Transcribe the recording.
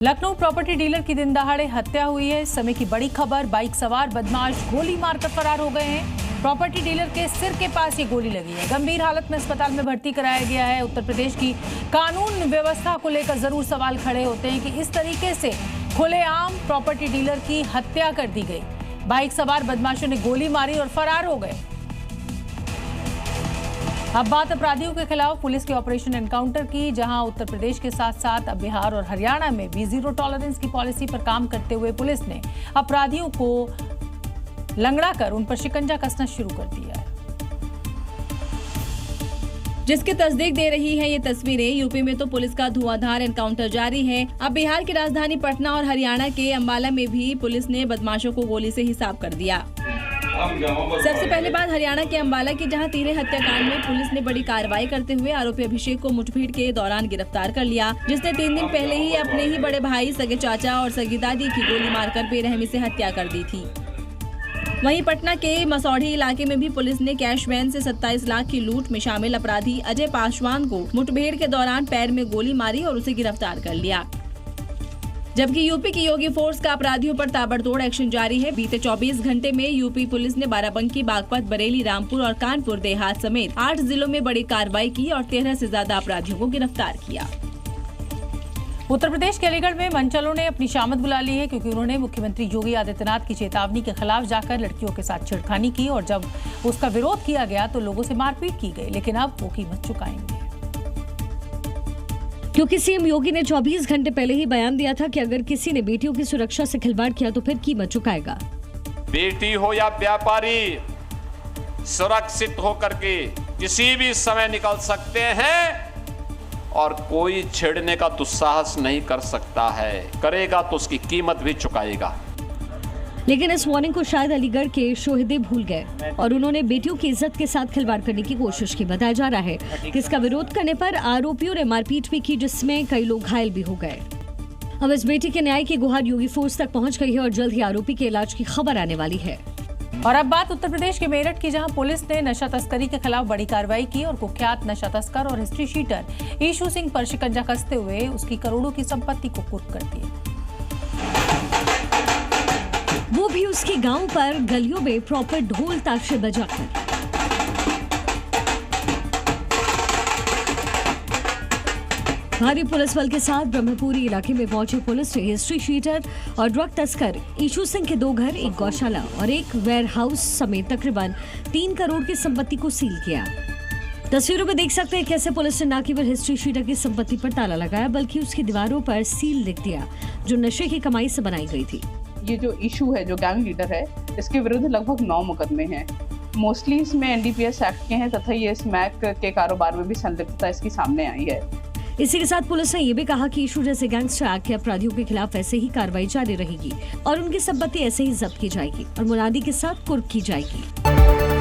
Lucknow property dealer की दिन दहाड़े हत्या हुई है। इस समय की बड़ी खबर, बाइक सवार बदमाश गोली मारकर फरार हो गए हैं। प्रॉपर्टी डीलर के सिर के पास ये गोली लगी है। गंभीर हालत में अस्पताल में भर्ती कराया गया है। उत्तर प्रदेश की कानून व्यवस्था को लेकर जरूर सवाल खड़े होते हैं कि इस तरीके से खुलेआम प्रॉपर्टी डीलर की हत्या कर दी गई। बाइक सवार बदमाशों ने गोली मारी और फरार हो गए। अब बात अपराधियों के खिलाफ पुलिस के ऑपरेशन एनकाउंटर की, जहां उत्तर प्रदेश के साथ साथ अब बिहार और हरियाणा में भी जीरो टॉलरेंस की पॉलिसी पर काम करते हुए पुलिस ने अपराधियों को लंगड़ा कर उन पर शिकंजा कसना शुरू कर दिया है, जिसकी तस्दीक दे रही है ये तस्वीरें। यूपी में तो पुलिस का धुआंधार एनकाउंटर जारी है। अब बिहार की राजधानी पटना और हरियाणा के अंबाला में भी पुलिस ने बदमाशों को गोली से हिसाब कर दिया। सबसे पहले बात हरियाणा के अंबाला की, जहां तीरे हत्याकांड में पुलिस ने बड़ी कार्रवाई करते हुए आरोपी अभिषेक को मुठभेड़ के दौरान गिरफ्तार कर लिया, जिसने 3 दिन पहले ही अपने ही बड़े भाई, सगे चाचा और सगी दादी की गोली मारकर बेरहमी से हत्या कर दी थी। वहीं पटना के मसौढ़ी इलाके में भी पुलिस ने कैश वैन से 27 लाख की लूट में शामिल अपराधी अजय पासवान को मुठभेड़ के दौरान पैर में गोली मारी और उसे गिरफ्तार कर लिया। जबकि यूपी की योगी फोर्स का अपराधियों पर ताबड़तोड़ एक्शन जारी है। बीते 24 घंटे में यूपी पुलिस ने बाराबंकी, बागपत, बरेली, रामपुर और कानपुर देहात समेत 8 जिलों में बड़ी कार्रवाई की और 13 से ज्यादा अपराधियों को गिरफ्तार किया। उत्तर प्रदेश के अलीगढ़ में मनचलों ने अपनी शामत बुला ली है, क्योंकि उन्होंने मुख्यमंत्री योगी आदित्यनाथ की चेतावनी के खिलाफ जाकर लड़कियों के साथ छेड़खानी की और जब उसका विरोध किया गया तो लोगों से मारपीट की गई। लेकिन अब वो कीमत चुकाएंगे, क्योंकि सीएम योगी ने 24 घंटे पहले ही बयान दिया था कि अगर किसी ने बेटियों की सुरक्षा से खिलवाड़ किया तो फिर कीमत चुकाएगा। बेटी हो या व्यापारी, सुरक्षित होकर के किसी भी समय निकल सकते हैं और कोई छेड़ने का दुस्साहस नहीं कर सकता है। करेगा तो उसकी कीमत भी चुकाएगा। लेकिन इस वार्निंग को शायद अलीगढ़ के शोहदे भूल गए और उन्होंने बेटियों की इज्जत के साथ खिलवाड़ करने की कोशिश की। बताया जा रहा है कि इसका विरोध करने पर आरोपियों ने मारपीट भी की, जिसमें कई लोग घायल भी हो गए। अब इस बेटी के न्याय की गुहार योगी फोर्स तक पहुंच गई है और जल्द ही आरोपी के इलाज की खबर आने वाली है। और अब बात उत्तर प्रदेश के मेरठ की, जहां पुलिस ने नशा तस्करी के खिलाफ बड़ी कार्रवाई की और कुख्यात नशा तस्कर और हिस्ट्री शीटर ईशू सिंह पर शिकंजा कसते हुए उसकी करोड़ों की संपत्ति को कुर्क कर दिया, वो भी उसके गांव पर गलियों में प्रॉपर ढोल ताशे बजाकर। भारी पुलिस बल के साथ ब्रह्मपुरी इलाके में पहुंची पुलिस ने हिस्ट्री शीटर और ड्रग तस्कर ईशू सिंह के 2 घर, एक गौशाला और एक वेयर हाउस समेत तकरीबन 3 करोड़ की संपत्ति को सील किया। तस्वीरों में देख सकते हैं कैसे पुलिस ने न केवल हिस्ट्री शीटर की संपत्ति पर ताला लगाया, बल्कि उसकी दीवारों पर सील लिख दिया, जो नशे की कमाई से बनाई गई थी। ये जो इशू है, जो गैंग लीडर है, इसके विरुद्ध लगभग 9 मुकदमे हैं। मोस्टली इसमें एनडीपीएस एक्ट के हैं तथा ये स्मैक के कारोबार में भी संलिप्तता इसकी सामने आई है। इसी के साथ पुलिस ने ये भी कहा कि इशू जैसे गैंगस्टर एक्ट के अपराधियों के खिलाफ ऐसे ही कार्रवाई जारी रहेगी और उनकी संपत्ति ऐसे ही जब्त की जाएगी और मुनादी के साथ कुर्क की जाएगी।